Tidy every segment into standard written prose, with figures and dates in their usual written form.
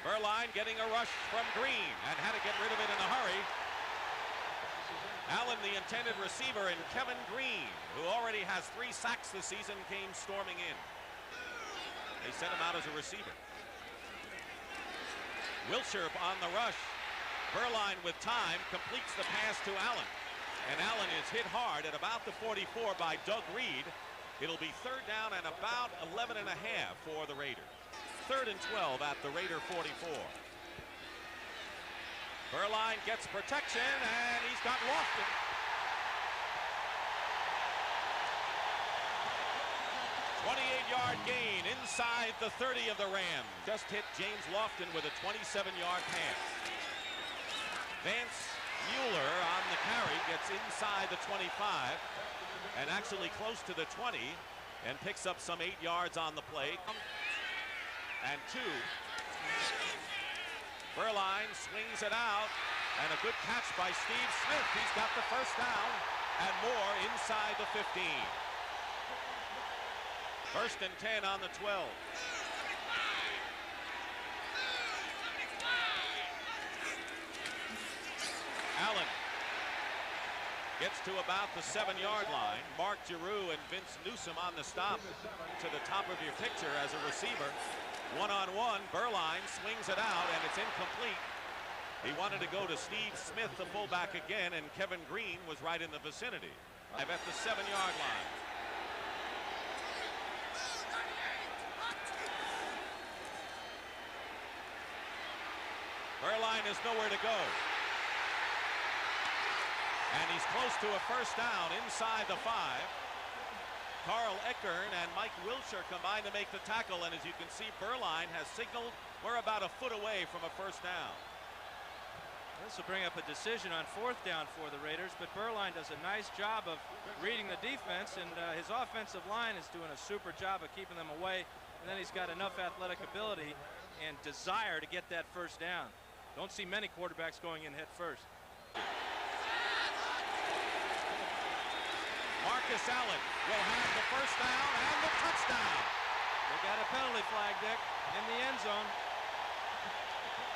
Berline getting a rush from Green and had to get rid of it in a hurry. Allen, the intended receiver, and Kevin Green, who already has 3 sacks this season, came storming in. They sent him out as a receiver. Wilshire on the rush. Berline with time completes the pass to Allen. And Allen is hit hard at about the 44 by Doug Reed. It'll be 3rd down and about 11 and a half for the Raiders. 3rd and 12 at the Raider 44. Berline gets protection, and he's got Lofton. A 28-yard gain inside the 30 of the Rams. Just hit James Lofton with a 27-yard pass. Vance Mueller on the carry gets inside the 25 and actually close to the 20 and picks up some 8 yards on the play. And 2. Berline swings it out, and a good catch by Steve Smith. He's got the 1st down and more inside the 15. 1st and 10 on the 12. Allen gets to about the 7-yard line. Mark Giroux and Vince Newsom on the stop to the top of your picture as a receiver. One-on-one, Berline swings it out, and it's incomplete. He wanted to go to Steve Smith, the fullback, again, and Kevin Green was right in the vicinity. At the 7-yard line. Berline is nowhere to go. And he's close to a 1st down inside the 5. Carl Eckern and Mike Wilshire combined to make the tackle, and as you can see, Berline has signaled we're about a foot away from a 1st down. This will bring up a decision on 4th down for the Raiders, but Berline does a nice job of reading the defense, and his offensive line is doing a super job of keeping them away, and then he's got enough athletic ability and desire to get that 1st down. Don't see many quarterbacks going in head first. Marcus Allen will have the 1st down and the touchdown. They got a penalty flag, Dick, in the end zone.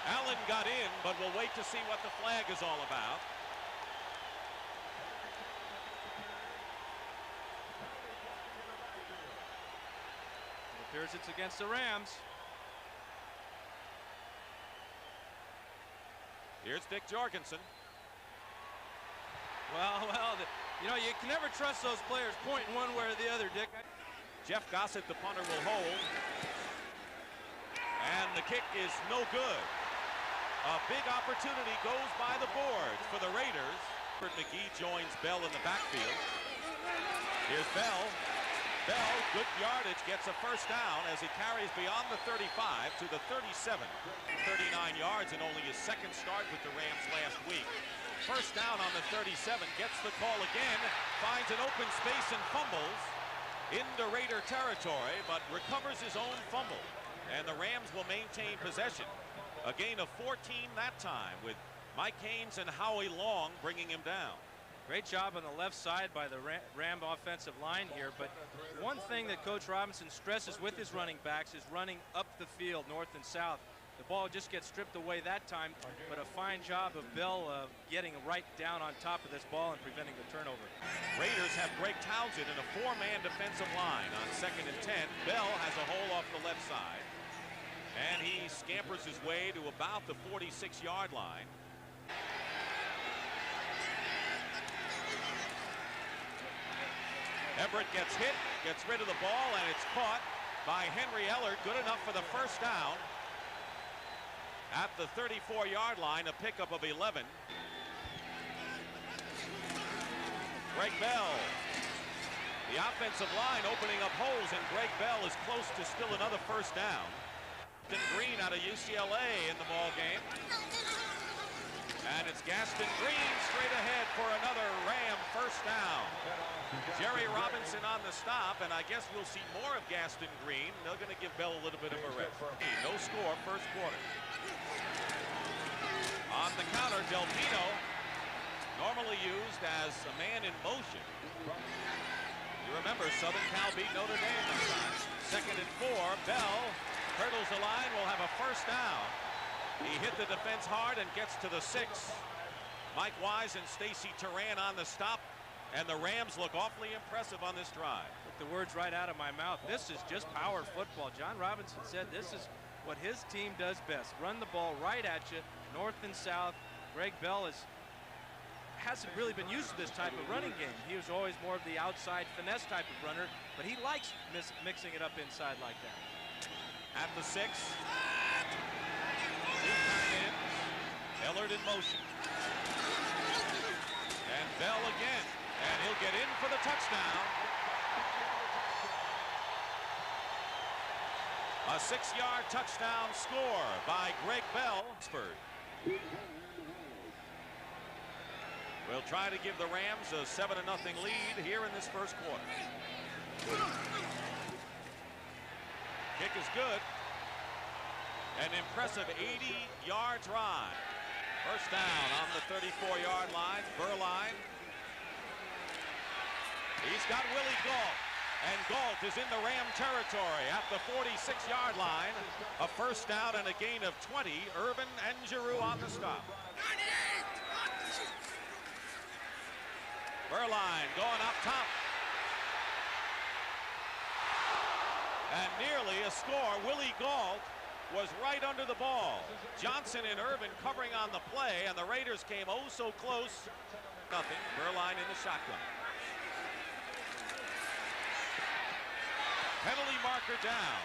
Allen got in, but we'll wait to see what the flag is all about. It appears it's against the Rams. Here's Dick Jorgensen. Well, you know, you can never trust those players pointing one way or the other, Dick. Jeff Gossett, the punter, will hold. And the kick is no good. A big opportunity goes by the boards for the Raiders. McGee joins Bell in the backfield. Here's Bell. Bell, good yardage, gets a 1st down as he carries beyond the 35 to the 37. 39 yards in only his 2nd start with the Rams last week. 1st down on the 37, gets the call again, finds an open space and fumbles into Raider territory, but recovers his own fumble. And the Rams will maintain possession. A gain of 14 that time, with Mike Haynes and Howie Long bringing him down. Great job on the left side by the Ram offensive line here, but one thing that Coach Robinson stresses with his running backs is running up the field, north and south. The ball just gets stripped away that time, but a fine job of Bell getting right down on top of this ball and preventing the turnover. Raiders have Greg Townsend in a 4-man defensive line on 2nd and 10. Bell has a hole off the left side, and he scampers his way to about the 46-yard line. Everett gets hit, gets rid of the ball, and it's caught by Henry Ellard. Good enough for the 1st down. At the 34-yard line, a pickup of 11. Greg Bell. The offensive line opening up holes, and Greg Bell is close to still another 1st down. Green out of UCLA in the ball game. And it's Gaston Green straight ahead for another Ram 1st down. Jerry Robinson on the stop, and I guess we'll see more of Gaston Green. They're going to give Bell a little bit of a rest. No score, 1st quarter. On the counter, Delpino, normally used as a man in motion. You remember Southern Cal beat Notre Dame this time. 2nd and 4, Bell hurdles the line, will have a 1st down. He hit the defense hard and gets to the 6. Mike Wise and Stacy Turan on the stop, and the Rams look awfully impressive on this drive. Took the words right out of my mouth. This is just power football. John Robinson said this is what his team does best. Run the ball right at you, north and south. Greg Bell hasn't really been used to this type of running game. He was always more of the outside finesse type of runner, but he likes mixing it up inside like that. At the 6. Two tight ends. Ellard in motion. And Bell again. And he'll get in for the touchdown. A 6-yard touchdown score by Greg Bell. We'll try to give the Rams a 7-0 lead here in this first quarter. Kick is good. An impressive 80-yard drive. First down on the 34-yard line. Beuerlein. He's got Willie Gault. And Gault is in the Ram territory at the 46-yard line. A first down and a gain of 20. Irvin and Giroux on the stop. Beuerlein going up top. And nearly a score. Willie Gault was right under the ball. Johnson and Irvin covering on the play, and the Raiders came oh so close. Nothing. Beuerlein in the shotgun. Penalty marker down.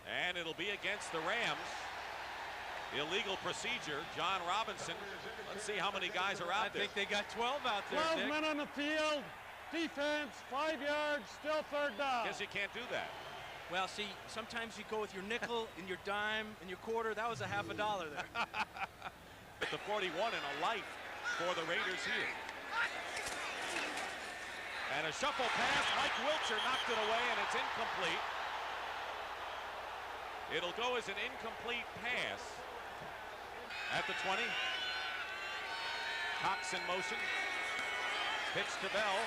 And it'll be against the Rams. Illegal procedure. John Robinson. Let's see how many guys are out there. I think they got 12 out there. 12 men on the field. Defense, 5 yards, still third down. Guess you can't do that. Well, see, sometimes you go with your nickel and your dime and your quarter. That was a half $1 there. With the 41 and a life for the Raiders here. And a shuffle pass. Mike Wiltshire knocked it away, and it's incomplete. It'll go as an incomplete pass at the 20. Cox in motion. Pitch to Bell.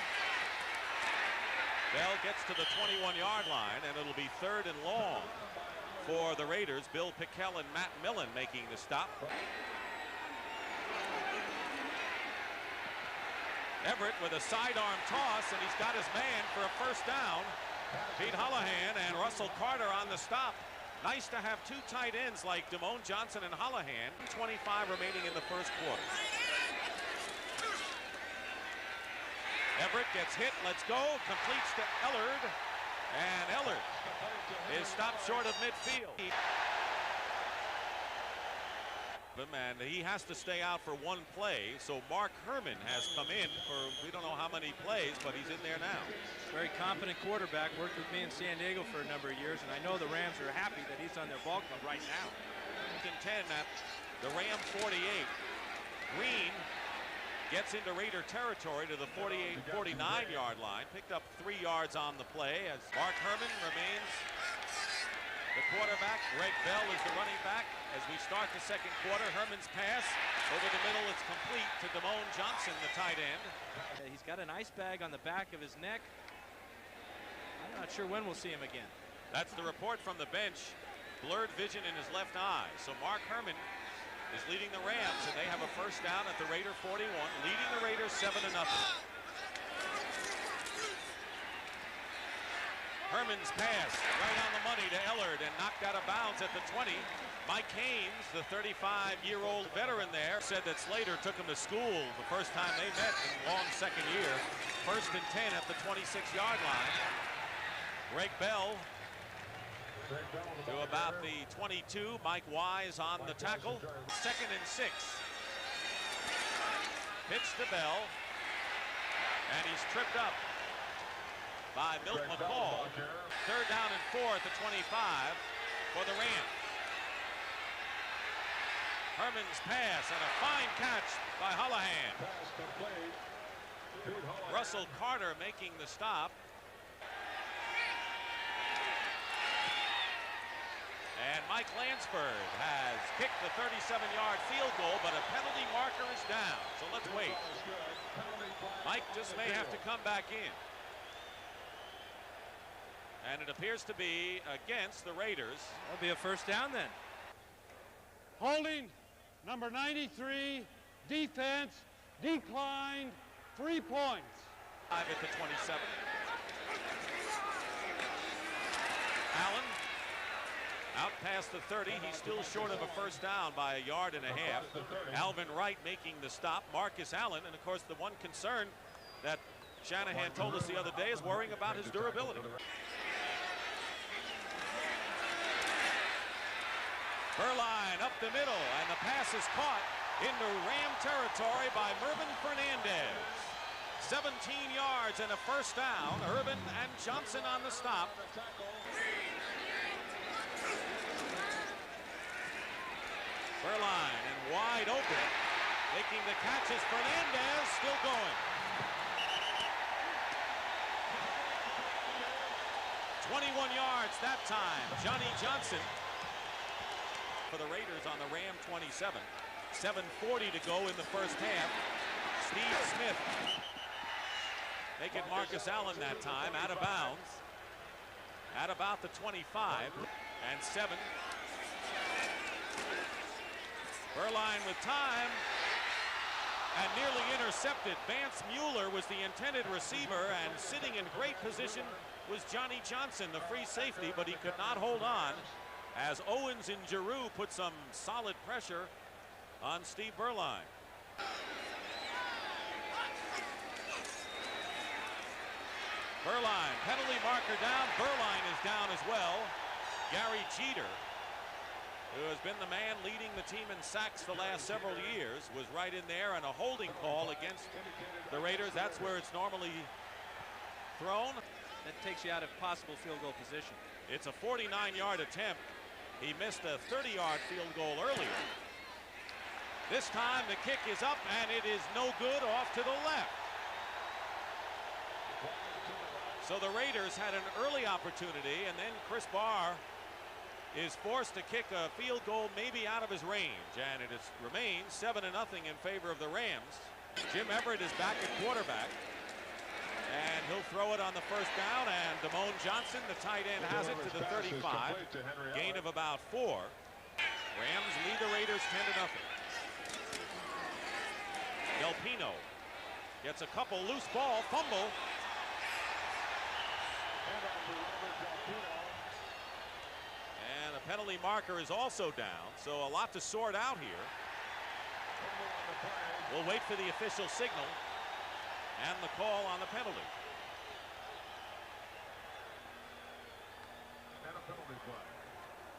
Bell gets to the 21-yard line, and it'll be 3rd and long for the Raiders. Bill Pickel and Matt Millen making the stop. Everett with a sidearm toss, and he's got his man for a first down. Pete Holohan and Russell Carter on the stop. Nice to have two tight ends like Damone Johnson and Holohan. 25 remaining in the first quarter. Everett gets hit, let's go, completes to Ellard, and Ellard is stopped short of midfield. And he has to stay out for one play, so Mark Herman has come in for we don't know how many plays, but he's in there now. Very competent quarterback, worked with me in San Diego for a number of years, and I know the Rams are happy that he's on their ball club right now. 10 at the Ram 48. Green gets into Raider territory to the 49-yard line. Picked up 3 yards on the play as Mark Herman remains the quarterback. Greg Bell is the running back. As we start the second quarter, Herman's pass over the middle. It's complete to Damone Johnson, the tight end. He's got an ice bag on the back of his neck. I'm not sure when we'll see him again. That's the report from the bench. Blurred vision in his left eye. So Mark Herman is leading the Rams, and they have a first down at the Raider 41, leading the Raiders 7-0. Herman's pass right on the money to Ellard and knocked out of bounds at the 20. Mike Haynes, the 35-year-old veteran there, said that Slater took him to school the first time they met in long second year. 1st and 10 at the 26-yard line. Greg Bell to about the 22. Mike Wise on the tackle. 2nd and 6. Pitch to Bell. And he's tripped up by Milt McCall. 3rd down and 4 at the 25 for the Rams. Herman's pass and a fine catch by Holohan. Russell Carter making the stop. And Mike Lansford has kicked the 37-yard field goal, but a penalty marker is down. So let's wait. Mike just may have to come back in. And it appears to be against the Raiders. That'll be a first down then. Holding number 93, defense, declined, 3 points. 5 at the 27. Allen out past the 30. He's still short of a first down by 1.5 yards. Alvin Wright making the stop. Marcus Allen, and of course the one concern that Shanahan told us the other day is worrying about his durability. Berline up the middle, and the pass is caught into Ram territory by Mervin Fernandez. 17 yards and a first down. Urban and Johnson on the stop. Berline and wide open. Making the catch is Fernandez, still going. 21 yards that time. Johnny Johnson for the Raiders on the Ram 27. 7:40 to go in the first half. Steve Smith making Marcus Allen that time out of bounds at about the 25 and 7. Berline with time and nearly intercepted. Vance Mueller was the intended receiver, and sitting in great position was Johnny Johnson, the free safety, but he could not hold on as Owens and Giroux put some solid pressure on Steve Berline. Berline, penalty marker down. Berline is down as well. Gary Jeter, who has been the man leading the team in sacks the last several years, was right in there, and a holding call against the Raiders. That's where it's normally thrown. That takes you out of possible field goal position. It's a 49-yard attempt. He missed a 30-yard field goal earlier. This time the kick is up, and it is no good, off to the left. So the Raiders had an early opportunity, and then Chris Barr is forced to kick a field goal maybe out of his range, and it remains 7-0 in favor of the Rams. Jim Everett is back at quarterback, and he'll throw it on the first down, and Damone Johnson, the tight end, has it to the 35. Gain of about 4. Rams lead the Raiders 10-0. Del Pino gets a couple, loose ball, fumble. And a penalty marker is also down, so a lot to sort out here. We'll wait for the official signal and the call on the penalty.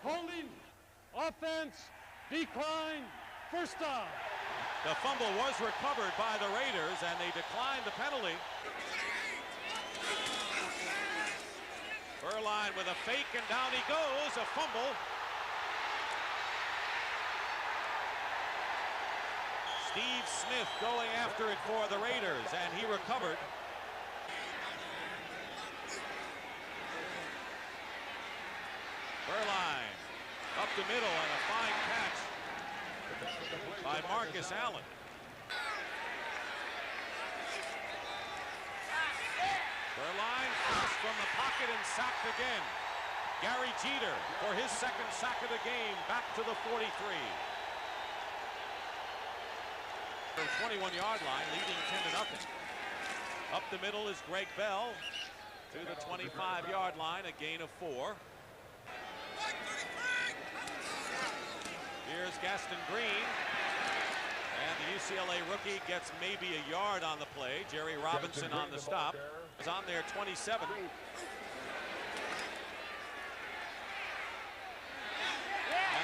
Holding, offense, decline, first down. The fumble was recovered by the Raiders, and they declined the penalty. Berline with a fake, and down he goes, a fumble. Steve Smith going after it for the Raiders, and he recovered. Berline up the middle, and a fine catch by Marcus Allen. Berline thrust from the pocket and sacked again. Gary Jeter for his second sack of the game, back to the 43. 21-yard line, leading 10-0. Up the middle is Greg Bell to the 25-yard line, a gain of 4. Here's Gaston Green, and the UCLA rookie gets maybe a yard on the play. Jerry Robinson on the stop is on their 27. And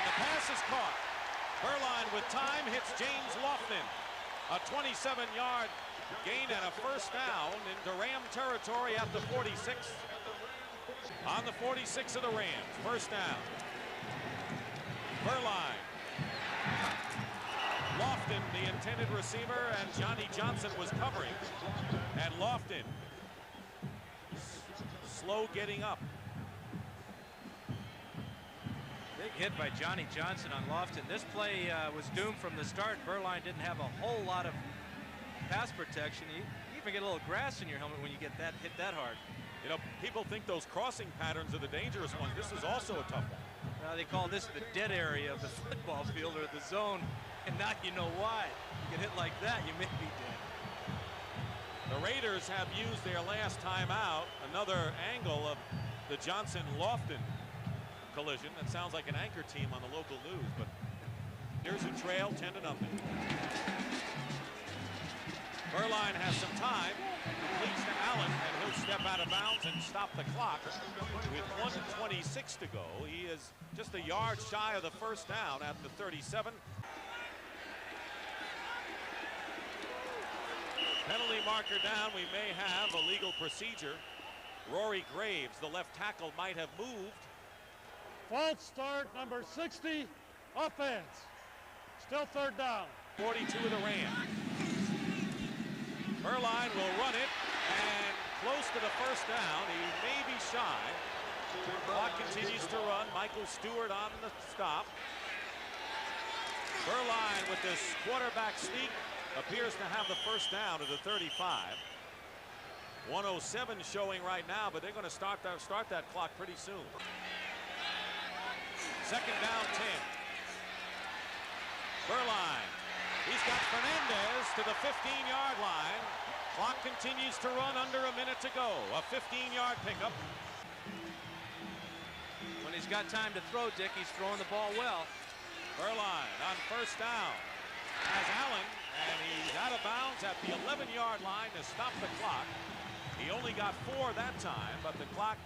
the pass is caught. Berline with time hits James Lofton. A 27-yard gain and a first down into Ram territory at the 46. On the 46 of the Rams, first down. Berline. Lofton, the intended receiver, and Johnny Johnson was covering. And Lofton slow getting up. Big hit by Johnny Johnson on Lofton. This play was doomed from the start. Berline didn't have a whole lot of pass protection. You even get a little grass in your helmet when you get hit that hard. You know, people think those crossing patterns are the dangerous ones. This is also a tough one. They call this the dead area of the football field, or the zone, and now you know why. You get hit like that, you may be dead. The Raiders have used their last timeout. Another angle of the Johnson-Lofton collision. That sounds like an anchor team on the local news, but here's a trail 10-0. Beuerlein has some time, completes to Allen, and he'll step out of bounds and stop the clock with 1:26 to go. He is just a yard shy of the first down at the 37. Penalty marker down. We may have a legal procedure. Rory Graves, the left tackle, might have moved. False start, number 60, offense. Still third down. 42 of the Rams. Beuerlein will run it, and close to the first down. He may be shy. Clock continues to run. Michael Stewart on the stop. Beuerlein with this quarterback sneak appears to have the first down at the 35. 1:07 showing right now, but they're going to start that clock pretty soon. Second down 10. Beuerlein. He's got Fernandez to the 15-yard line. Clock continues to run, under a minute to go. A 15-yard pickup. When he's got time to throw, Dick, he's throwing the ball well. Beuerlein on first down has Allen, and he's out of bounds at the 11-yard line to stop the clock. He only got 4 that time, but the clock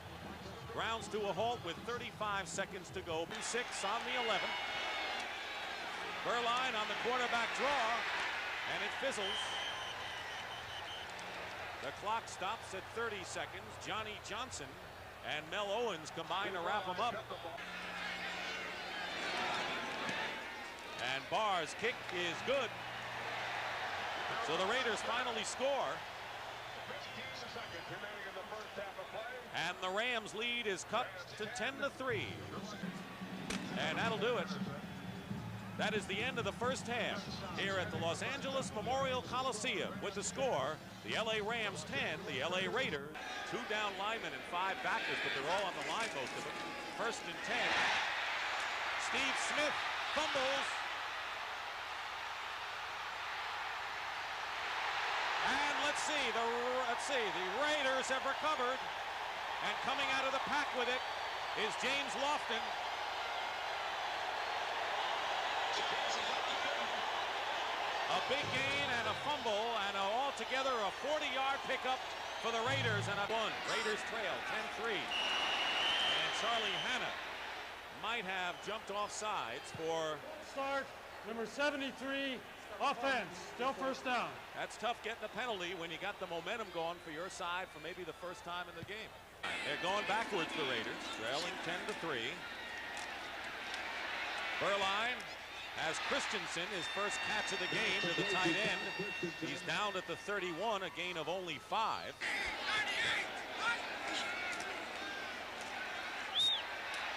grounds to a halt with 35 seconds to go. 6 on the 11. Beuerlein on the quarterback draw, and it fizzles. The clock stops at 30 seconds. Johnny Johnson and Mel Owens combine to wrap them up. And Barr's kick is good. So the Raiders finally score. And the Rams lead is cut to 10-3. And that'll do it. That is the end of the first half here at the Los Angeles Memorial Coliseum. With the score, the LA Rams 10, the LA Raiders. 2 down linemen and 5 backers, but they're all on the line, most of them. First and 10. Steve Smith fumbles. And let's see, the Raiders have recovered. And coming out of the pack with it is James Lofton. A big gain and a fumble, and altogether a 40-yard pickup for the Raiders, and a 1. Raiders trail 10-3. And Charlie Hanna might have jumped off sides for Start, number 73, offense. Still first down. That's tough getting a penalty when you got the momentum going for your side for maybe the first time in the game. They're going backwards, the Raiders, trailing 10-3. Beuerlein has Christensen, his first catch of the game, to the tight end. He's down at the 31, a gain of only 5.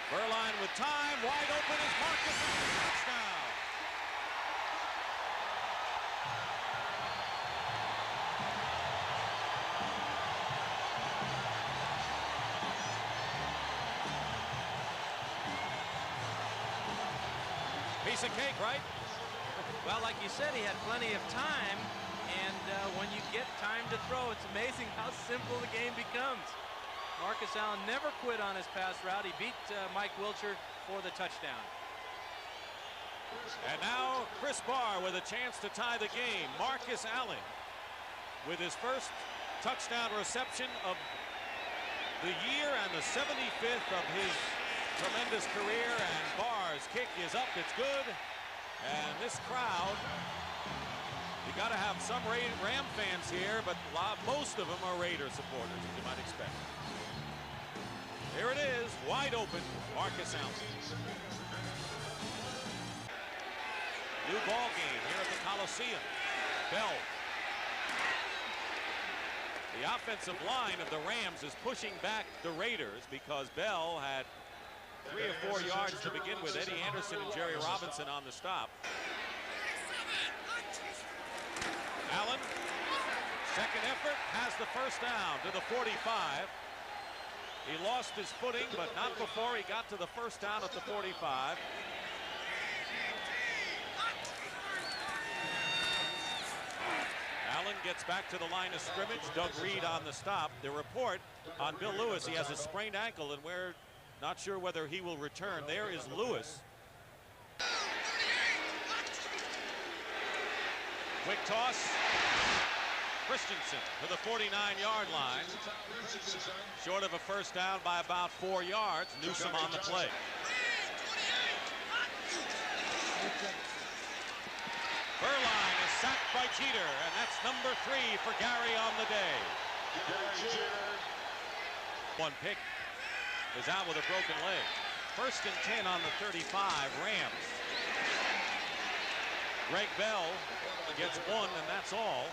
Beuerlein with time, wide open is Marcus Allen, touchdown. Piece of cake, right? Well, like you said, he had plenty of time, and when you get time to throw, it's amazing how simple the game becomes. Marcus Allen never quit on his pass route. He beat Mike Wilcher for the touchdown. And now Chris Barr with a chance to tie the game. Marcus Allen with his first touchdown reception of the year and the 75th of his tremendous career, and Barr's kick is up. It's good. And this crowd, you got to have some Ram fans here, but most of them are Raider supporters, as you might expect. Here it is, wide open, Marcus Allen. New ball game here at the Coliseum. Bell. The offensive line of the Rams is pushing back the Raiders because Bell had 3 or 4 yards to begin with. Eddie Anderson and Jerry Robinson on the stop. Allen, second effort, has the first down to the 45. He lost his footing, but not before he got to the first down at the 45. Allen gets back to the line of scrimmage. Doug Reed on the stop. The report on Bill Lewis, he has a sprained ankle, and we're not sure whether he will return. There is Lewis. Quick toss. Christensen to the 49-yard line. Short of a first down by about 4 yards. Newsome on the play. Beuerlein is sacked by Jeter, and that's number 3 for Gary on the day. One pick is out with a broken leg. First and 10 on the 35, Rams. Greg Bell gets 1, and that's all.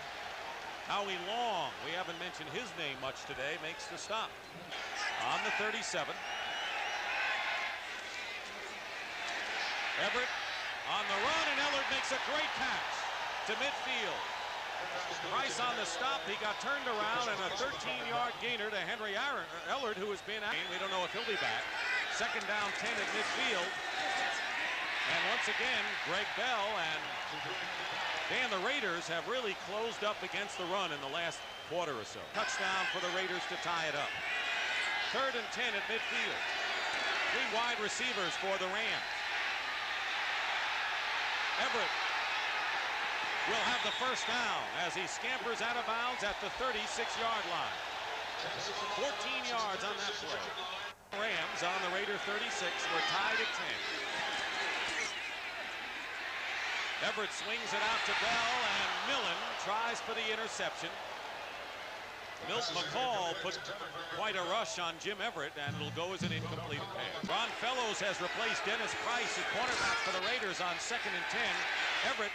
Howie Long, we haven't mentioned his name much today, makes the stop. On the 37. Everett on the run, and Ellard makes a great catch to midfield. Price on the stop. He got turned around, and a 13-yard gainer to Henry Ellard, who has been out. We don't know if he'll be back. Second down 10 at midfield. And once again, Greg Bell and Dan, the Raiders have really closed up against the run in the last quarter or so. Touchdown for the Raiders to tie it up. Third and 10 at midfield. 3 wide receivers for the Rams. Everett will have the first down as he scampers out of bounds at the 36-yard line. 14 yards on that play. Rams on the Raider 36. We're tied at 10. Everett swings it out to Bell, and Millen tries for the interception. Milt McCall put quite a rush on Jim Everett, and it'll go as an incomplete pass. Ron Fellows has replaced Dennis Price at cornerback for the Raiders on 2nd and 10. Everett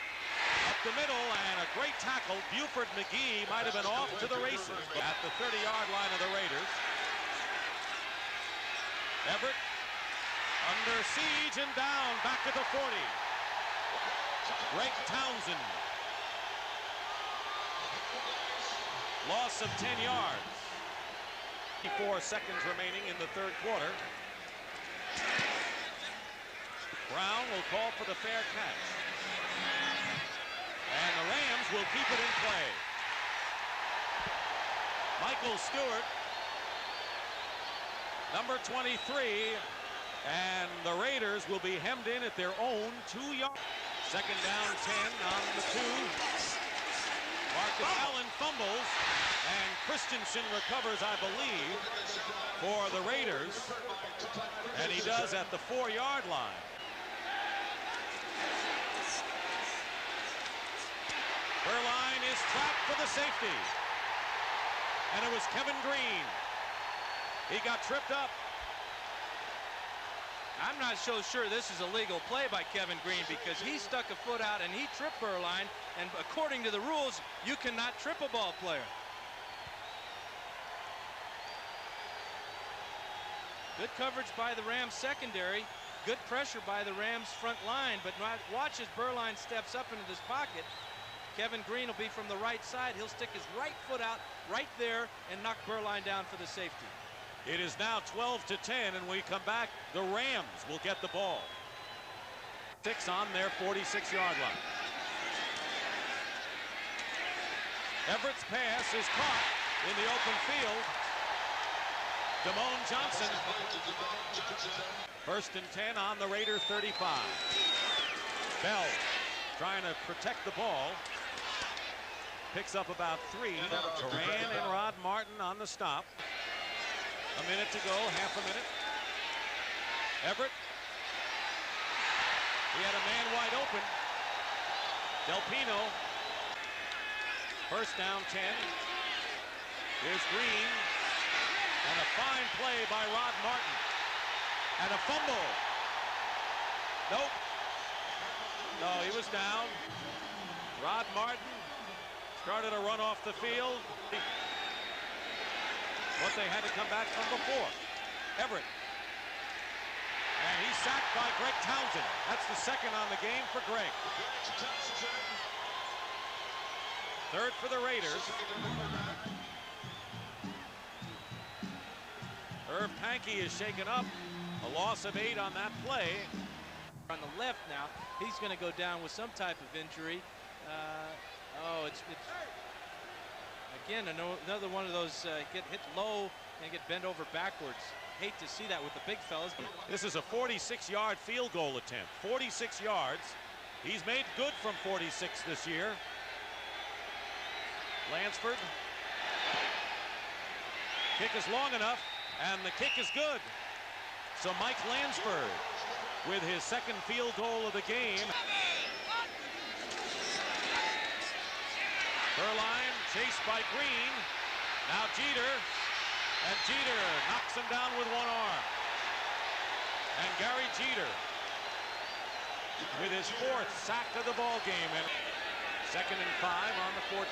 up the middle, and a great tackle. Buford McGee might have been off to the races at the 30-yard line of the Raiders. Everett under siege and down back at the 40. Greg Townsend. Loss of 10 yards. 54 seconds remaining in the third quarter. Brown will call for the fair catch. And the Rams will keep it in play. Michael Stewart, number 23, and the Raiders will be hemmed in at their own 2 yards. Second down 10 on the 2. Marcus Allen fumbles, and Christensen recovers, I believe, for the Raiders. And he does at the 4-yard line. Beuerlein is trapped for the safety. And it was Kevin Green. He got tripped up. I'm not so sure this is a legal play by Kevin Green, because he stuck a foot out and he tripped Beuerlein, and according to the rules, you cannot trip a ball player. Good coverage by the Rams secondary, good pressure by the Rams front line, but watch as Beuerlein steps up into this pocket. Kevin Green will be from the right side. He'll stick his right foot out right there and knock Beuerlein down for the safety. It is now 12-10, and when we come back, the Rams will get the ball. 6 on their 46-yard line. Everett's pass is caught in the open field. Damone Johnson. First and 10 on the Raider 35. Bell trying to protect the ball. Picks up about 3. Duran and Rod Martin on the stop. A minute to go, half a minute. Everett. He had a man wide open. Del Pino. First down 10. Here's Green. And a fine play by Rod Martin. And a fumble. Nope. No, he was down. Rod Martin started a run off the field. What they had to come back from before. Everett. And he's sacked by Greg Townsend. That's the second on the game for Greg. Third for the Raiders. Irv Pankey is shaken up. A loss of 8 on that play. On the left now, he's going to go down with some type of injury. It's again another one of those get hit low and get bent over backwards. Hate to see that with the big fellas. This is a 46-yard field goal attempt. 46 yards. He's made good from 46 this year. Lansford. Kick is long enough, and the kick is good. So Mike Lansford with his second field goal of the game. Beuerlein chased by Green. Now Jeter. And Jeter knocks him down with one arm. And Gary Jeter with his 4th sack of the ball game. And 2nd and 5 on the 14.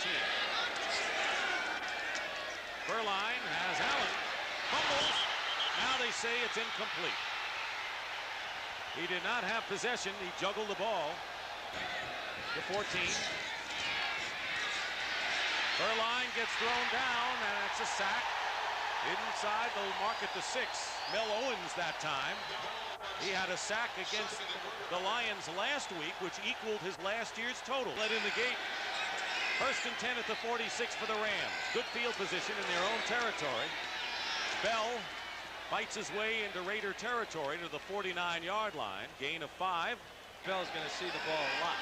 Beuerlein has Allen. Fumbles. Now they say it's incomplete. He did not have possession. He juggled the ball. The 14. Beuerlein gets thrown down, and it's a sack. Inside, they'll mark it to 6. Mel Owens that time. He had a sack against the Lions last week, which equaled his last year's total. Led in the gate. 1st and 10 at the 46 for the Rams. Good field position in their own territory. Bell fights his way into Raider territory to the 49-yard line. Gain of 5. Bell's going to see the ball a lot.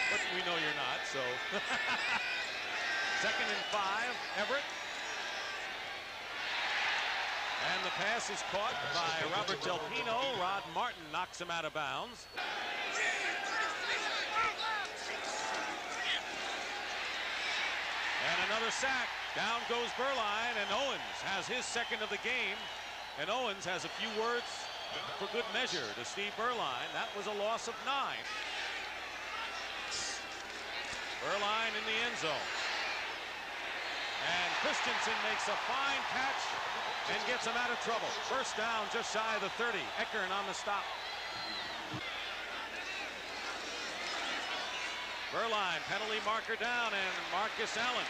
But we know you're not, so. 2nd and 5. Everett. And the pass is caught by Robert Del Pino. Rod Martin knocks him out of bounds. And another sack. Down goes Beuerlein, and Owens has his 2nd of the game. And Owens has a few words for good measure to Steve Beuerlein. That was a loss of 9. Beuerlein in the end zone. And Christensen makes a fine catch and gets him out of trouble. 1st down just shy of the 30. Eckern on the stop. Beuerlein, penalty marker down, and Marcus Allen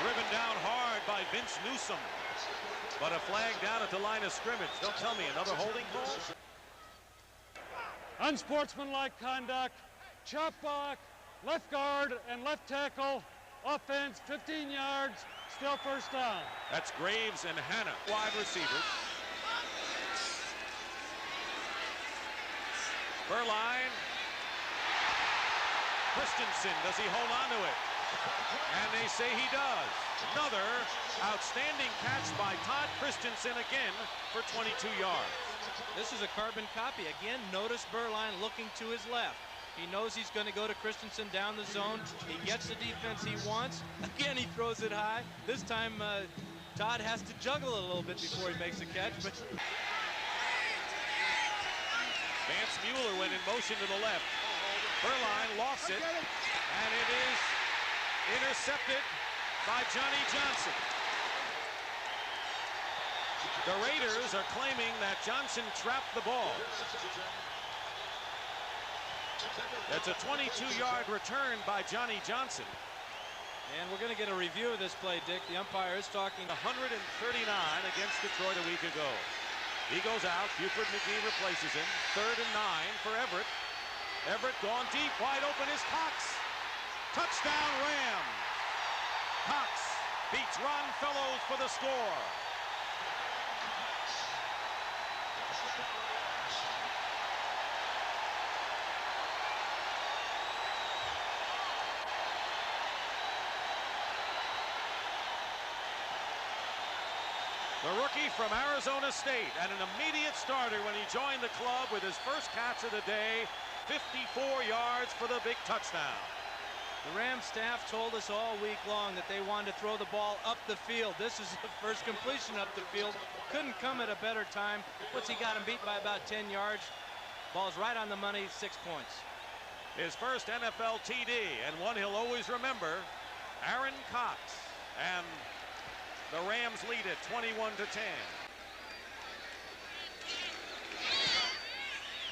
driven down hard by Vince Newsom. But a flag down at the line of scrimmage. Don't tell me another holding call. Unsportsmanlike conduct, chop block, left guard and left tackle, offense 15 yards, still 1st down. That's Graves and Hanna, wide receivers. Beuerlein. Christensen, does he hold on to it? And they say he does. Another outstanding catch by Todd Christensen again for 22 yards. This is a carbon copy. Again, notice Beuerlein looking to his left. He knows he's going to go to Christensen down the zone. He gets the defense he wants. Again, he throws it high. This time, Todd has to juggle a little bit before he makes a catch. But Vance Mueller went in motion to the left. Beuerlein lost it, and it is intercepted by Johnny Johnson. The Raiders are claiming that Johnson trapped the ball. That's a 22-yard return by Johnny Johnson. And we're going to get a review of this play, Dick. The umpire is talking. 139 against Detroit a week ago. He goes out. Buford McGee replaces him. 3rd and 9 for Everett. Everett gone deep. Wide open is Cox. Touchdown Rams. Cox beats Ron Fellows for the score. The rookie from Arizona State, and an immediate starter when he joined the club with his first catch of the day, 54 yards for the big touchdown. The Rams staff told us all week long that they wanted to throw the ball up the field. This is the first completion up the field. Couldn't come at a better time. What's he got him beat by about 10 yards? Ball's right on the money, 6 points. His first NFL TD, and one he'll always remember, Aaron Cox. And the Rams lead it 21-10.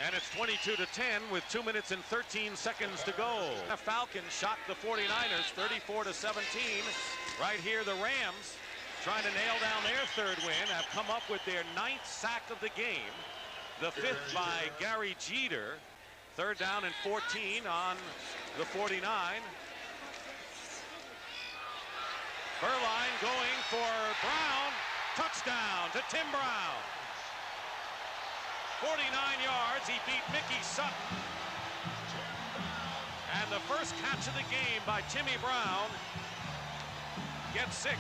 And it's 22-10 with 2 minutes and 13 seconds to go. The Falcons shot the 49ers 34-17. Right here, the Rams trying to nail down their third win, have come up with their 9th sack of the game. The 5th by Gary Jeter. 3rd down and 14 on the 49. Beuerlein going for Brown. Touchdown to Tim Brown. 49 yards. He beat Mickey Sutton. And the first catch of the game by Timmy Brown gets 6.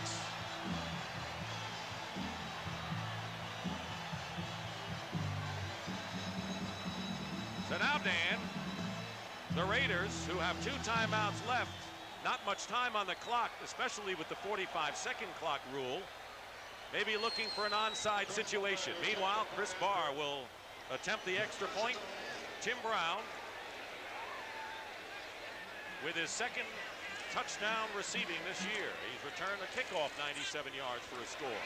So now, Dan, the Raiders, who have 2 timeouts left, not much time on the clock, especially with the 45-second clock rule, maybe looking for an onside situation. Meanwhile, Chris Barr will attempt the extra point. Tim Brown, with his 2nd touchdown receiving this year. He's returned a kickoff 97 yards for a score.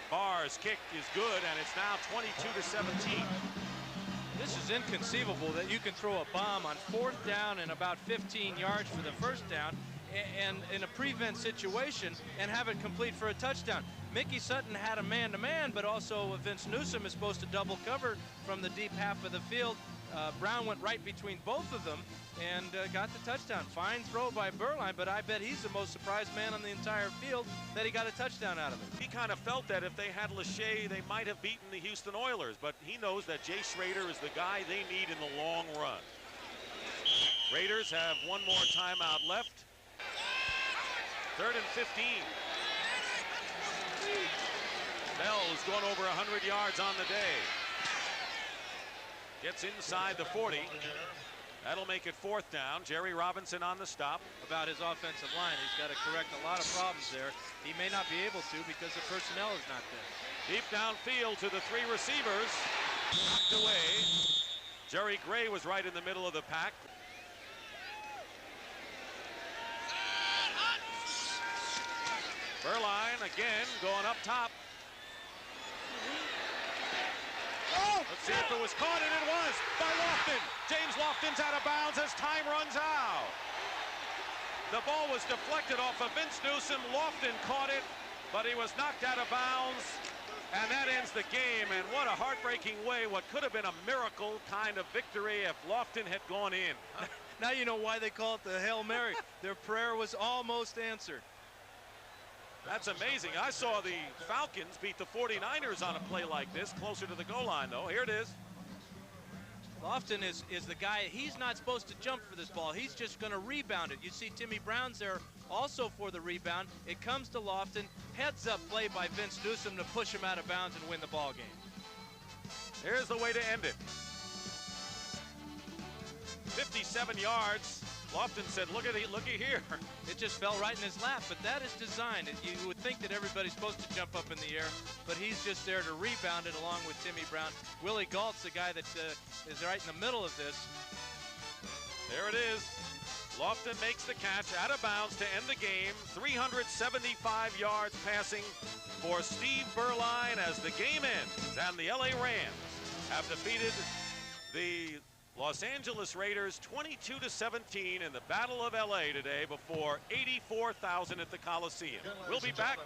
Barr's kick is good, and it's now 22-17. This is inconceivable that you can throw a bomb on 4th down and about 15 yards for the first down and in a prevent situation and have it complete for a touchdown. Mickey Sutton had a man-to-man, but also Vince Newsom is supposed to double cover from the deep half of the field. Brown went right between both of them and got the touchdown. Fine throw by Beuerlein, but I bet he's the most surprised man on the entire field that he got a touchdown out of it. He kind of felt that if they had Lachey, they might have beaten the Houston Oilers, but he knows that Jay Schrader is the guy they need in the long run. Raiders have 1 more timeout left. 3rd and 15. Bell has gone over 100 yards on the day. Gets inside the 40. That'll make it 4th down. Jerry Robinson on the stop. About his offensive line, he's got to correct a lot of problems there. He may not be able to because the personnel is not there. Deep downfield to the 3 receivers. Knocked away. Jerry Gray was right in the middle of the pack. Beuerlein again going up top. Let's see if it was caught, and it was by Lofton. James Lofton's out of bounds as time runs out. The ball was deflected off of Vince Newsom. Lofton caught it, but he was knocked out of bounds, and that ends the game. And what a heartbreaking way, what could have been a miracle kind of victory if Lofton had gone in. Now you know why they call it the Hail Mary. Their prayer was almost answered. That's amazing. I saw the Falcons beat the 49ers on a play like this, closer to the goal line, though. Here it is. Lofton is the guy. He's not supposed to jump for this ball. He's just going to rebound it. You see Timmy Brown's there also for the rebound. It comes to Lofton. Heads up play by Vince Newsom to push him out of bounds and win the ball game. Here's the way to end it. 57 yards. Lofton said, looky here. It just fell right in his lap, but that is designed. You would think that everybody's supposed to jump up in the air, but he's just there to rebound it along with Timmy Brown. Willie Gault's the guy that is right in the middle of this. There it is. Lofton makes the catch out of bounds to end the game. 375 yards passing for Steve Beuerlein as the game ends. And the LA Rams have defeated the Los Angeles Raiders 22-17 in the Battle of LA today before 84,000 at the Coliseum. We'll be back